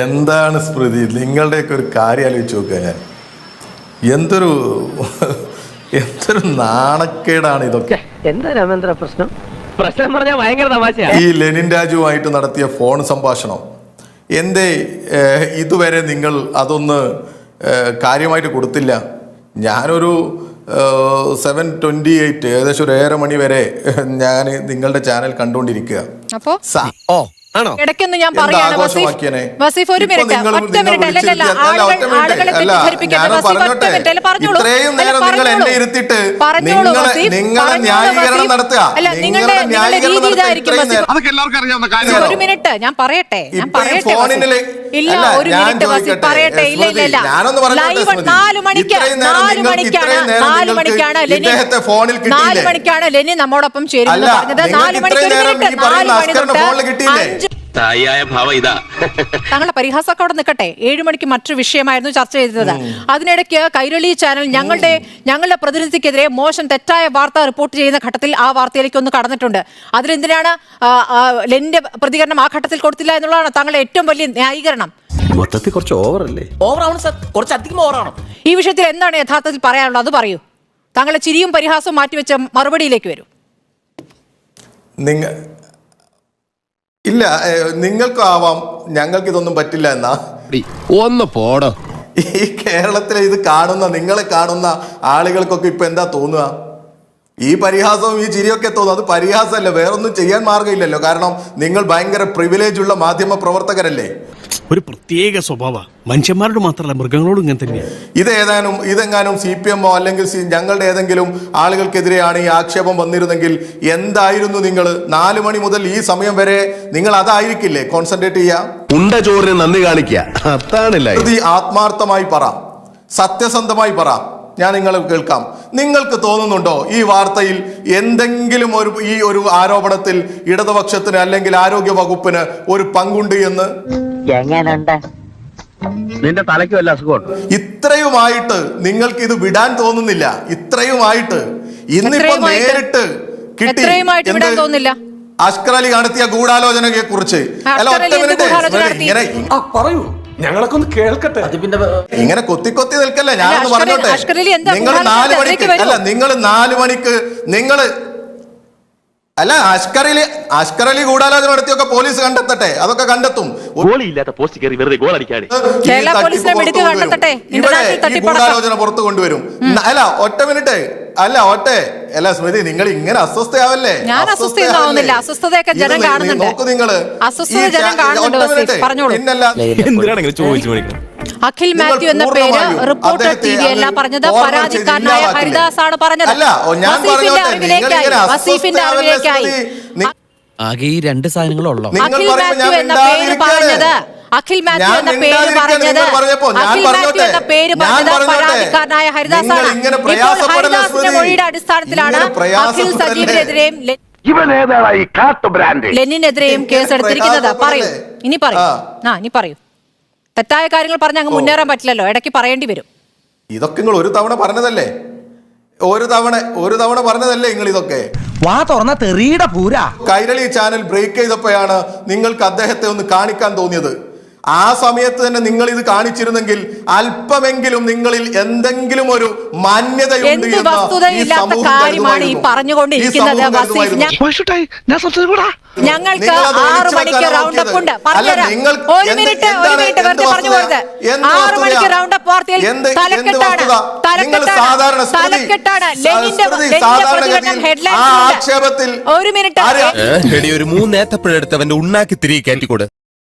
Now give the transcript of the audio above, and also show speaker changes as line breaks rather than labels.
എന്താണ് സ്മൃതി, നിങ്ങളുടെയൊക്കെ ഒരു കാര്യം ആലോചിച്ച് നോക്കുക. ഞാൻ എന്തൊരു നാണക്കേടാണ് ഇതൊക്കെ.
എന്താ രാമേന്ദ്ര പ്രശ്നം പറഞ്ഞാൽ ഭയങ്കര തമാശയാണ്.
ഈ ലെനിൻ രാജുവുമായിട്ട് നടത്തിയ ഫോൺ സംഭാഷണം എന്തേ ഇതുവരെ നിങ്ങൾ അതൊന്ന് കാര്യമായിട്ട് കൊടുത്തില്ല? ഞാനൊരു 7:28 ഏകദേശം ഒരു 1:30 മണി വരെ ഞാൻ നിങ്ങളുടെ ചാനൽ കണ്ടുകൊണ്ടിരിക്കുക.
അപ്പോ ഇടയ്ക്കൊന്ന് ഞാൻ പറയാണ് വസീഫ്, ഒരു മിനിറ്റ്, ഒറ്റ മിനിറ്റ്. അല്ലല്ല, ആളുകളെ തെറ്റിദ്ധരിപ്പിക്കരുത് വസീഫ്, ഒറ്റ മിനിറ്റ്. അല്ല, പറഞ്ഞോളൂ, അല്ല, നിങ്ങളുടെ രീതി ഇതായിരിക്കും വസീഫ്. ഒരു മിനിറ്റ് ഞാൻ പറയട്ടെ. ഇല്ല, ഒരു മിനിറ്റ് വസീഫ് പറയട്ടെ. ഇല്ല, ലൈവ് 4 മണിക്കാണ് ലെനിൻ നമ്മോടൊപ്പം ചേരുന്നത് പറഞ്ഞത്. 4 മണിക്ക്, ഒരു മിനിറ്റ്, 4 മണി തൊട്ട് താങ്കളുടെ പരിഹാസമൊക്കെ അവിടെ നിൽക്കട്ടെ. 7 മണിക്ക് മറ്റൊരു വിഷയമായിരുന്നു ചർച്ച ചെയ്തത്. അതിനിടയ്ക്ക് കൈരളി ചാനൽ ഞങ്ങളുടെ പ്രതിനിധിക്കെതിരെ മോശം തെറ്റായ വാർത്ത റിപ്പോർട്ട് ചെയ്യുന്ന ഘട്ടത്തിൽ ആ വാർത്തയിലേക്ക് ഒന്ന് കടന്നിട്ടുണ്ട്. അതിലെന്തിനാണ് ലെനിന്റെ പ്രതികരണം ആ ഘട്ടത്തിൽ കൊടുത്തില്ല എന്നുള്ളതാണ് താങ്കളുടെ ഏറ്റവും വലിയ ന്യായീകരണം.
മൊത്തത്തിൽ കുറച്ച് ഓവറല്ലേ?
ഓവറാണ് സർ, കുറച്ചധികം ഓവറാണ്.
ഈ വിഷയത്തിൽ എന്താണ് യഥാർത്ഥത്തിൽ പറയാനുള്ളത്? അത് പറയൂ. താങ്കളുടെ ചിരിയും പരിഹാസവും മാറ്റിവെച്ച മറുപടിയിലേക്ക് വരൂ.
ഇല്ല, നിങ്ങൾക്കും ആവാം, ഞങ്ങൾക്ക് ഇതൊന്നും പറ്റില്ല എന്നാ.
ഒന്ന് പോടോ.
ഈ കേരളത്തിലെ ഇത് കാണുന്ന, നിങ്ങളെ കാണുന്ന ആളുകൾക്കൊക്കെ ഇപ്പൊ എന്താ തോന്നുക? ഈ പരിഹാസവും ഈ ചിരിയൊക്കെ തോന്നും. അത് പരിഹാസമല്ല, വേറൊന്നും ചെയ്യാൻ മാർഗ്ഗമില്ലല്ലോ. കാരണം നിങ്ങൾ ഭയങ്കര പ്രിവിലേജ് ഉള്ള മാധ്യമ പ്രവർത്തകരല്ലേ.
ഒരു പ്രത്യേക സ്വഭാവ മനുഷ്യന്മാരോട് മാത്രമല്ല മൃഗങ്ങളോടും ഇങ്ങനെ തന്നെയാണ്.
ഇതെങ്ങാനും CPM അല്ലെങ്കിൽ ഞങ്ങളുടെ ഏതെങ്കിലും ആളുകൾക്കെതിരെയാണ് ഈ ആക്ഷേപം വന്നിരുന്നെങ്കിൽ എന്തായിരുന്നു നിങ്ങൾ 4 മണി മുതൽ ഈ സമയം വരെ നിങ്ങൾ അതായിരിക്കില്ലേ കോൺസെൻട്രേറ്റ് ചെയ്യാ?
ഉണ്ട ചോറിന് നന്ദി കാണിക്കുക, അതാണില്ല.
ആത്മാർത്ഥമായി പറ, സത്യസന്ധമായി പറ, ഞാൻ നിങ്ങൾ കേൾക്കാം. നിങ്ങൾക്ക് തോന്നുന്നുണ്ടോ ഈ വാർത്തയിൽ എന്തെങ്കിലും ഈ ഒരു ആരോപണത്തിൽ ഇടതുപക്ഷത്തിന് അല്ലെങ്കിൽ ആരോഗ്യ വകുപ്പിന് ഒരു പങ്കുണ്ട് എന്ന്?
നിന്റെ തലയ്ക്ക് വല്ല അസുഖമുണ്ട്?
ഇത്രയുമായിട്ട് നിങ്ങൾക്ക് ഇത് വിടാൻ തോന്നുന്നില്ല? ഇത്രയുമായിട്ട് ഇന്നിപ്പോ നേരിട്ട് കിട്ടി. അഷ്കർ അലി നടത്തിയ ഗൂഢാലോചനയെ കുറിച്ച്
പറയൂ, ഞങ്ങളൊക്കെ ഒന്ന് കേൾക്കട്ടെ.
ഇങ്ങനെ കൊത്തി നിൽക്കല്ലേ. ഞാനൊന്ന് പറഞ്ഞോട്ടെ. നിങ്ങൾ 4 മണിക്ക് അഷ്കർ അലി ഗൂഢാലോചന നടത്തിയൊക്കെ പോലീസ് കണ്ടെത്തട്ടെ, അതൊക്കെ കണ്ടെത്തും. ഗൂഢാലോചന പുറത്തു കൊണ്ടുവരും. ഒറ്റ മിനിറ്റ്. സ്മൃതി, നിങ്ങൾ ഇങ്ങനെ അസ്വസ്ഥയാവല്ലേ? നോക്കൂ നിങ്ങള്.
അഖിൽ മാത്യു എന്ന പേര് റിപ്പോർട്ടർ TV അല്ല പറഞ്ഞത്, പരാതിക്കാരനായ ഹരിദാസ് ആണ് പറഞ്ഞത്. വസീഫിന്റെ അറിവിലേക്കായി
ആകെ ഈ 2 സാധനങ്ങളുള്ളൂ.
അഖിൽ മാത്യു എന്ന പേര് പറഞ്ഞത് പരാതിക്കാരനായ ഹരിദാസ് ആണ്. ഹരിദാസിന്റെ മൊഴിയുടെ അടിസ്ഥാനത്തിലാണ് അഖിൽ സജീവിനെതിരെയും ലെനിനെതിരെയും കേസെടുത്തിരിക്കുന്നത്. പറയൂ, ഇനി പറയൂ. തെറ്റായ കാര്യങ്ങൾ പറഞ്ഞ് അങ്ങ് മുന്നേറാൻ പറ്റില്ലല്ലോ, ഇടയ്ക്ക് പറയേണ്ടി വരും.
ഇതൊക്കെ നിങ്ങൾ ഒരു തവണ പറഞ്ഞതല്ലേ? നിങ്ങൾ ഇതൊക്കെ
വാ തുറന്ന തെറിയുടെ പൂര.
കൈരളി ചാനൽ ബ്രേക്ക് ചെയ്തപ്പോഴാണ് നിങ്ങൾക്ക് അദ്ദേഹത്തെ ഒന്ന് കാണിക്കാൻ തോന്നിയത്. ആ സമയത്ത് തന്നെ നിങ്ങൾ ഇത് കാണിച്ചിരുന്നെങ്കിൽ അല്പമെങ്കിലും നിങ്ങളിൽ എന്തെങ്കിലും ഒരു മാന്യതയുണ്ട് എന്ന്
കാര്യമാണ് ഈ പറഞ്ഞുകൊണ്ടിരിക്കുന്നത്. ഞങ്ങൾക്ക് 6 മണിക്ക് റൗണ്ട് അപ്പ് ഉണ്ട്. 6 മണിക്ക് റൗണ്ട് അപ്പ് വാർത്തയിൽ തലക്കെട്ടാണ്.
ആക്ഷേപത്തിൽ
1 മിനിറ്റ്.
ഒരു 3 ഏത്തപ്പഴെടുത്ത് അവന്റെ ഉണ്ണാക്കി തിരികെ കയറ്റിക്കൊടു.